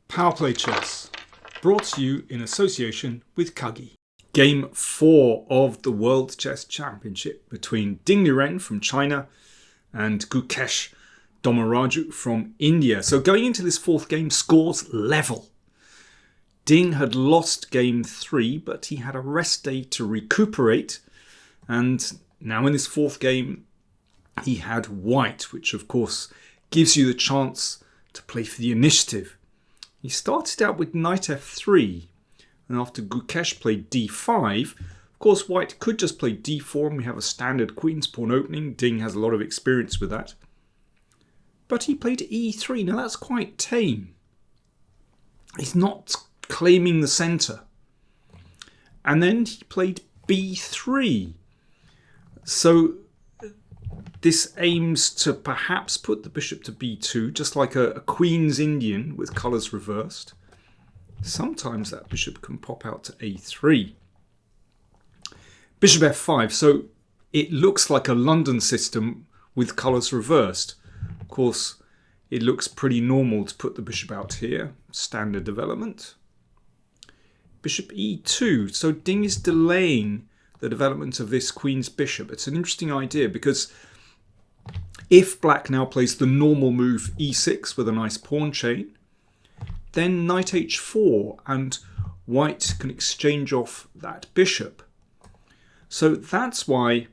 PowerPlayChess, brought to you in association with Kagi. Game 4 of the World Chess Championship between Liren from China and Gukesh Dommaraju from India. So going into this fourth game, scores level. Ding had lost game 3, but he had a rest day to recuperate. And now in this fourth game, he had white, which of course gives you the chance to play for the initiative. He started out with knight f3, and after Gukesh played d5, of course white could just play d4 and we have a standard queen's pawn opening. Ding has a lot of experience with that. But he played e3. Now that's quite tame. He's not claiming the centre. And then he played b3. So this aims to perhaps put the bishop to b2, just like a Queen's Indian with colours reversed. Sometimes that bishop can pop out to a3. Bishop f5, so it looks like a London system with colours reversed. Of course, it looks pretty normal to put the bishop out here. Standard development. Bishop e2, so Ding is delaying the development of this queen's bishop. It's an interesting idea because if black now plays the normal move e6 with a nice pawn chain, then knight h4 and white can exchange off that bishop. So that's why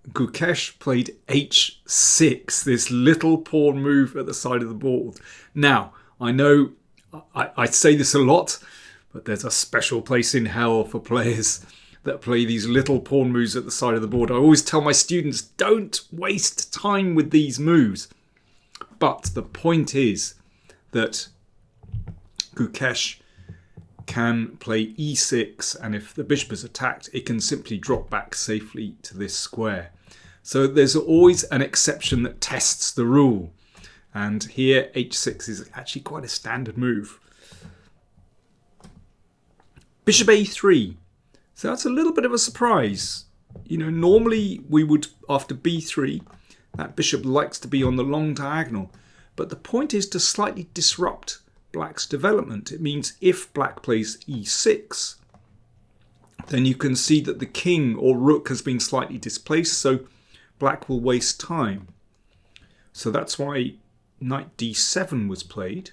Gukesh played h6, this little pawn move at the side of the board. Now, I know I say this a lot, but there's a special place in hell for players that play these little pawn moves at the side of the board. I always tell my students, don't waste time with these moves. But the point is that Gukesh can play e6, and if the bishop is attacked, it can simply drop back safely to this square. So there's always an exception that tests the rule. And here h6 is actually quite a standard move. Bishop a3. So that's a little bit of a surprise. You know, normally we would, after b3, that bishop likes to be on the long diagonal. But the point is to slightly disrupt black's development. It means if black plays e6, then you can see that the king or rook has been slightly displaced, so black will waste time. So that's why knight d7 was played.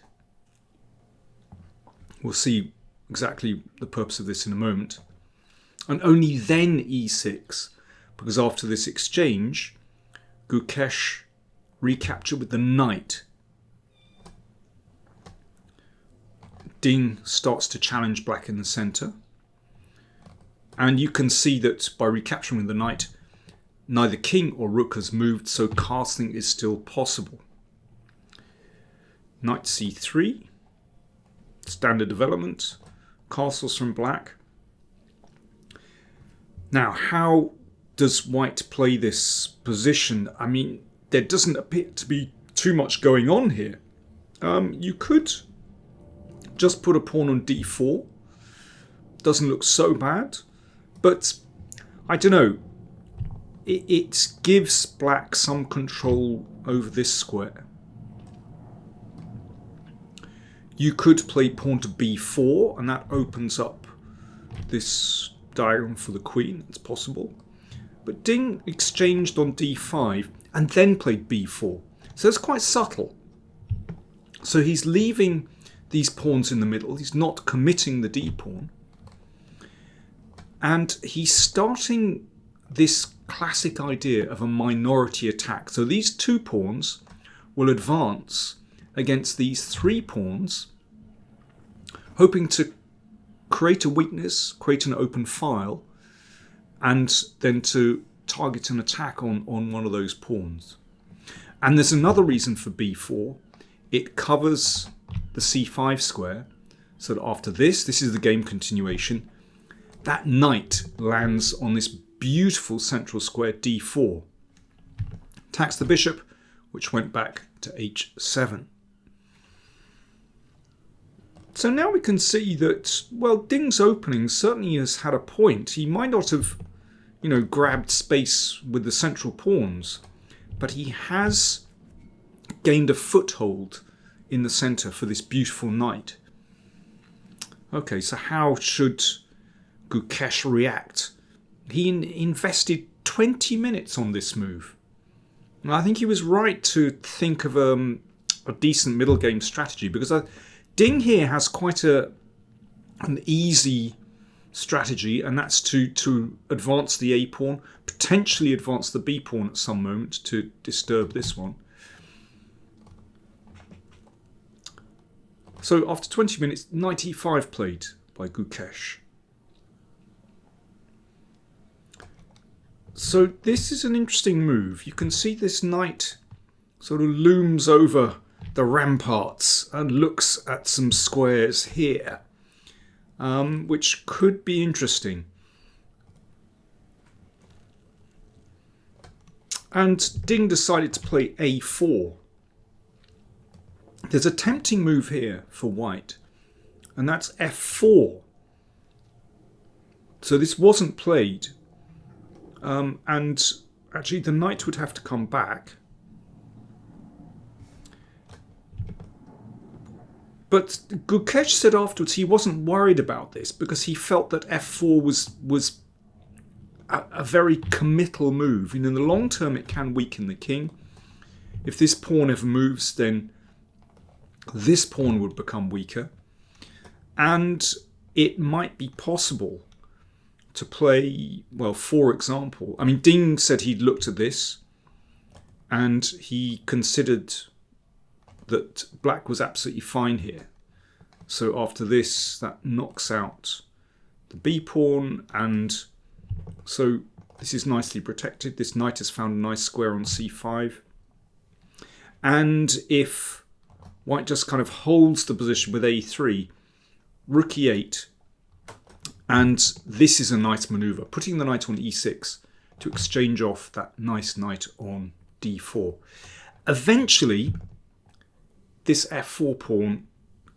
We'll see exactly the purpose of this in a moment. And only then e6, because after this exchange, Gukesh recaptured with the knight. Ding starts to challenge black in the centre. And you can see that by recapturing with the knight, neither king or rook has moved, so castling is still possible. Knight c3, standard development, castles from black. Now, how does white play this position? I mean, there doesn't appear to be too much going on here. You could just put a pawn on d4. Doesn't look so bad. But, I don't know. It gives black some control over this square. You could play pawn to b4, and that opens up this diagonal for the queen. It's possible. But Ding exchanged on d5 and then played b4. So it's quite subtle. So he's leaving these pawns in the middle. He's not committing the d pawn. And he's starting this classic idea of a minority attack. So these two pawns will advance against these three pawns, hoping to create a weakness, create an open file, and then to target an attack on one of those pawns. And there's another reason for b4. It covers the c5 square, so that after this is the game continuation, that knight lands on this beautiful central square d4. Attacks the bishop, which went back to h7. So now we can see that, well, Ding's opening certainly has had a point. He might not have, grabbed space with the central pawns, but he has gained a foothold in the center for this beautiful knight. Okay, so how should Gukesh react? He invested 20 minutes on this move. And I think he was right to think of a decent middle game strategy, because Ding here has quite an easy strategy, and that's to advance the A pawn, potentially advance the B pawn at some moment to disturb this one. So after 20 minutes, knight e5 played by Gukesh. So this is an interesting move. You can see this knight sort of looms over the ramparts and looks at some squares here, which could be interesting. And Ding decided to play a4. There's a tempting move here for white, and that's f4. So this wasn't played, and actually the knight would have to come back. But Gukesh said afterwards he wasn't worried about this because he felt that f4 was a very committal move. In the long term, it can weaken the king. If this pawn ever moves, then this pawn would become weaker. And it might be possible to play, well, for example, I mean, Ding said he'd looked at this and he considered that black was absolutely fine here. So after this, that knocks out the b pawn, and so this is nicely protected. This knight has found a nice square on c5. And if white just kind of holds the position with a3, rook e8, and this is a nice maneuver, putting the knight on e6 to exchange off that nice knight on d4. Eventually, this f4 pawn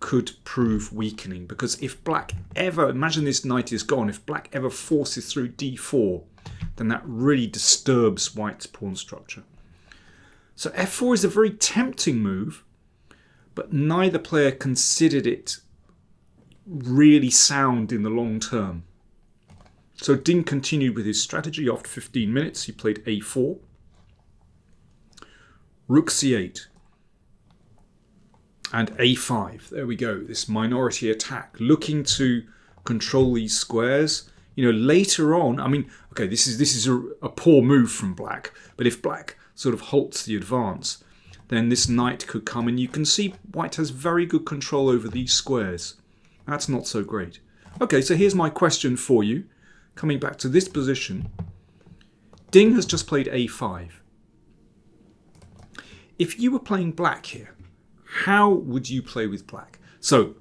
could prove weakening, because if black ever, imagine this knight is gone, if black ever forces through d4, then that really disturbs white's pawn structure. So f4 is a very tempting move, but neither player considered it really sound in the long term. So Ding continued with his strategy. After 15 minutes, he played a4, rook c8, and a5. There we go, this minority attack, looking to control these squares. You know, later on, I mean, okay, this is a poor move from black, but if black sort of halts the advance, then this knight could come, and you can see white has very good control over these squares. That's not so great. Okay, so here's my question for you. Coming back to this position, Ding has just played a5. If you were playing black here, how would you play with black? So,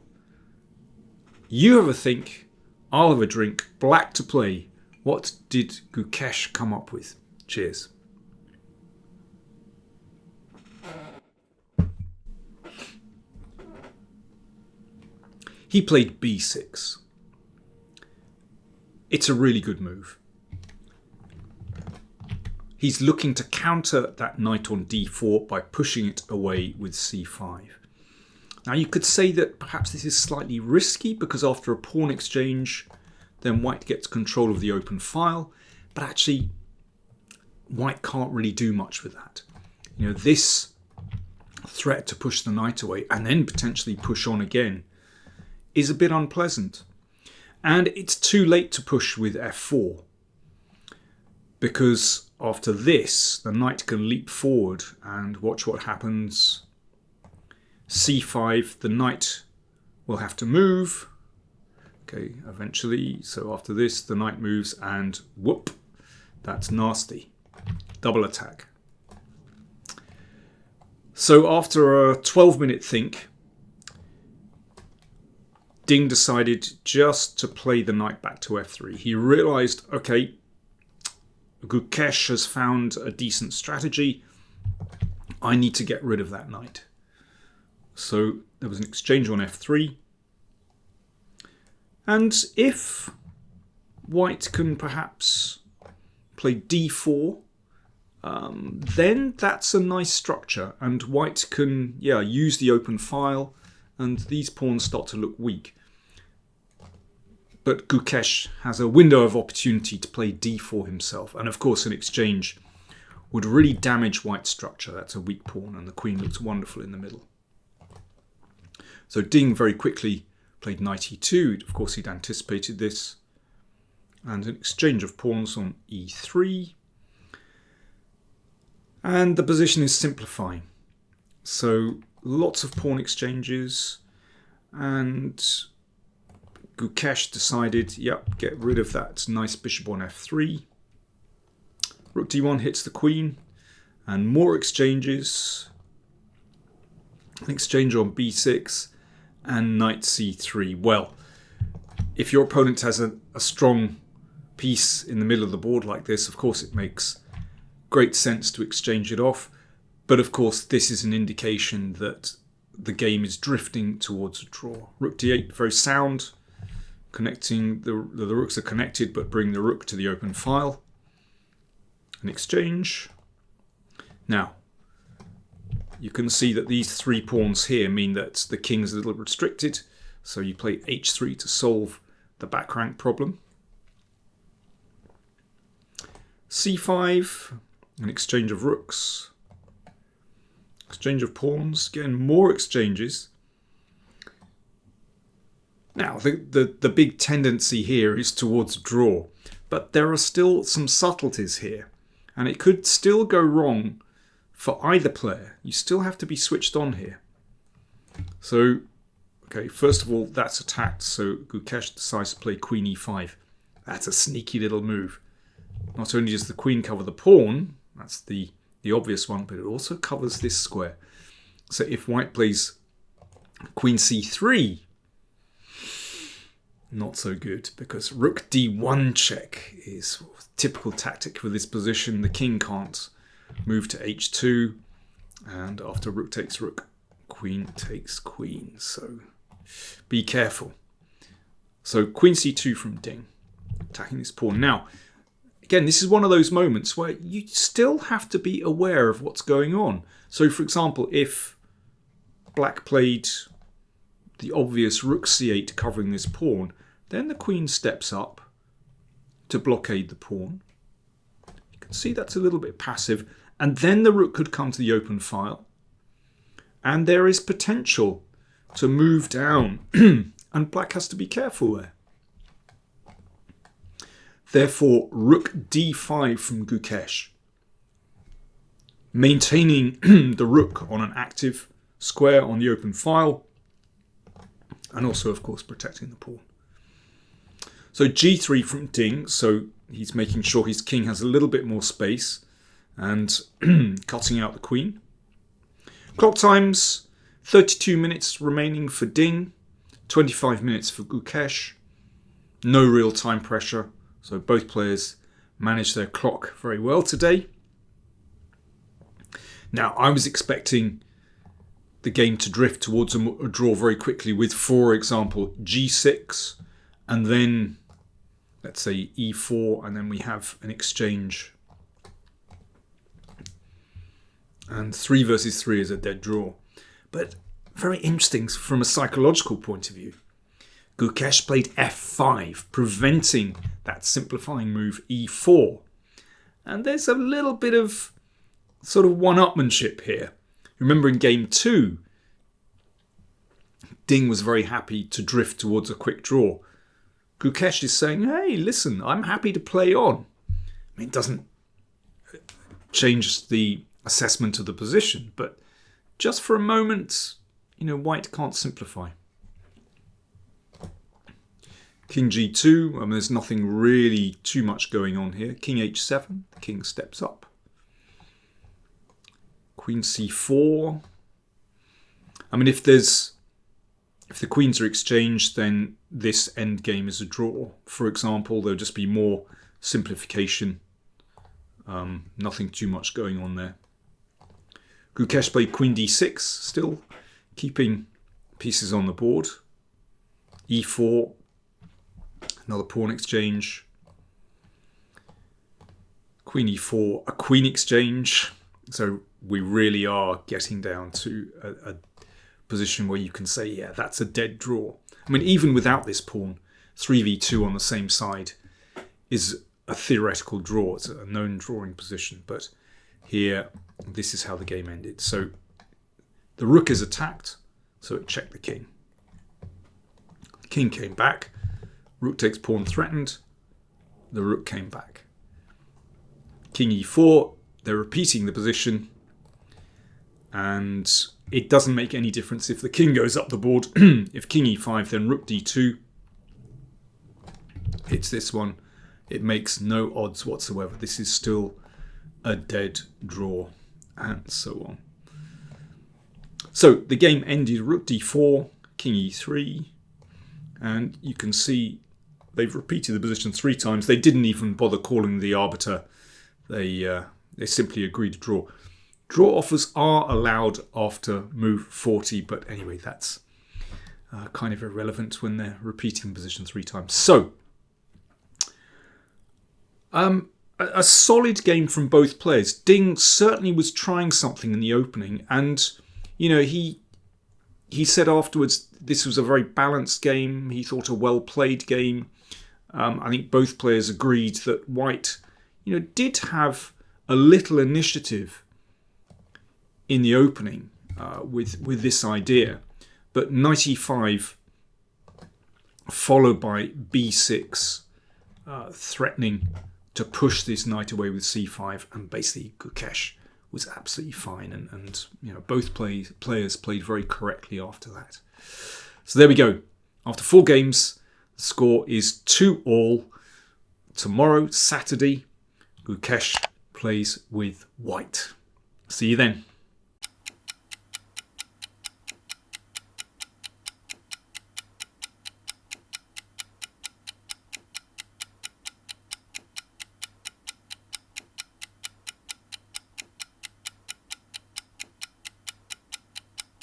you have a think, I'll have a drink, black to play. What did Gukesh come up with? Cheers. He played b6. It's a really good move. He's looking to counter that knight on d4 by pushing it away with c5. Now you could say that perhaps this is slightly risky, because after a pawn exchange, then white gets control of the open file, but actually white can't really do much with that. You know, this threat to push the knight away and then potentially push on again is a bit unpleasant. And it's too late to push with f4, because after this, the knight can leap forward and watch what happens. c5, the knight will have to move. Okay, eventually. So after this, the knight moves and whoop, that's nasty. Double attack. So after a 12-minute think, Ding decided just to play the knight back to f3. He realized, okay, Gukesh has found a decent strategy. I need to get rid of that knight. So there was an exchange on f3. And if white can perhaps play d4 then that's a nice structure, and white can use the open file, and these pawns start to look weak. But Gukesh has a window of opportunity to play d4 himself, and of course an exchange would really damage white's structure. That's a weak pawn, and the queen looks wonderful in the middle. So Ding very quickly played knight e2. Of course he'd anticipated this. And an exchange of pawns on e3. And the position is simplifying. So lots of pawn exchanges, and Gukesh decided, get rid of that nice bishop on f3. Rook d1 hits the queen, and more exchanges. An exchange on b6 and knight c3. Well, if your opponent has a strong piece in the middle of the board like this, of course it makes great sense to exchange it off. But of course this is an indication that the game is drifting towards a draw. Rook d8, very sound. Connecting the rooks are connected, but bring the rook to the open file. An exchange. Now, you can see that these three pawns here mean that the king is a little restricted. So you play h3 to solve the back rank problem. c5, an exchange of rooks. Exchange of pawns, again more exchanges. Now the big tendency here is towards draw, but there are still some subtleties here, and it could still go wrong for either player. You still have to be switched on here. So, okay, first of all, that's attacked, so Gukesh decides to play queen e5. That's a sneaky little move. Not only does the queen cover the pawn, that's the obvious one, but it also covers this square. So if white plays queen c3, not so good, because rook d1 check is a typical tactic for this position. The king can't move to h2, and after rook takes rook, queen takes queen. So be careful. So queen c2 from Ding, attacking this pawn. Now, again, this is one of those moments where you still have to be aware of what's going on. So, for example, if black played the obvious rook c8 covering this pawn, then the queen steps up to blockade the pawn. You can see that's a little bit passive. And then the rook could come to the open file. And there is potential to move down. And black has to be careful there. Therefore, rook d5 from Gukesh, maintaining the rook on an active square on the open file, and also, of course, protecting the pawn. So g3 from Ding, so he's making sure his king has a little bit more space and cutting out the queen. Clock times, 32 minutes remaining for Ding, 25 minutes for Gukesh. No real time pressure. So both players managed their clock very well today. Now, I was expecting the game to drift towards a draw very quickly with, for example, g6, and then, let's say, e4, and then we have an exchange. And 3 versus 3 is a dead draw. But very interesting from a psychological point of view. Gukesh played f5, preventing that simplifying move e4. And there's a little bit of sort of one-upmanship here. Remember in game 2, Ding was very happy to drift towards a quick draw. Gukesh is saying, hey, listen, I'm happy to play on. I mean, it doesn't change the assessment of the position, but just for a moment, white can't simplify. King g2, I mean, there's nothing really too much going on here. King h7, the king steps up. Queen c4. I mean, if the queens are exchanged, then this endgame is a draw. For example, there'll just be more simplification. Nothing too much going on there. Gukesh played queen d6, still keeping pieces on the board. e4. Another pawn exchange. queen e4, a queen exchange. So we really are getting down to a position where you can say, yeah, that's a dead draw. I mean, even without this pawn, 3v2 on the same side is a theoretical draw. It's a known drawing position. But here, this is how the game ended. So the rook is attacked, so it checked the king. King came back. Rook takes pawn threatened. The rook came back. King e4, they're repeating the position. And it doesn't make any difference if the king goes up the board. If king e5, then rook d2 hits this one. It makes no odds whatsoever. This is still a dead draw, and so on. So the game ended rook d4, king e3, and you can see they've repeated the position 3 times. They didn't even bother calling the arbiter. They simply agreed to draw. Draw offers are allowed after move 40, but anyway, that's kind of irrelevant when they're repeating position 3 times. So, a solid game from both players. Ding certainly was trying something in the opening, and you know he said afterwards this was a very balanced game. He thought a well-played game. I think both players agreed that White, did have a little initiative in the opening with this idea, but knight e5 followed by b6, threatening to push this knight away with c5, and basically Gukesh was absolutely fine, and both players played very correctly after that. So there we go. After 4 games, the score is 2-all. Tomorrow, Saturday, Gukesh plays with White. See you then.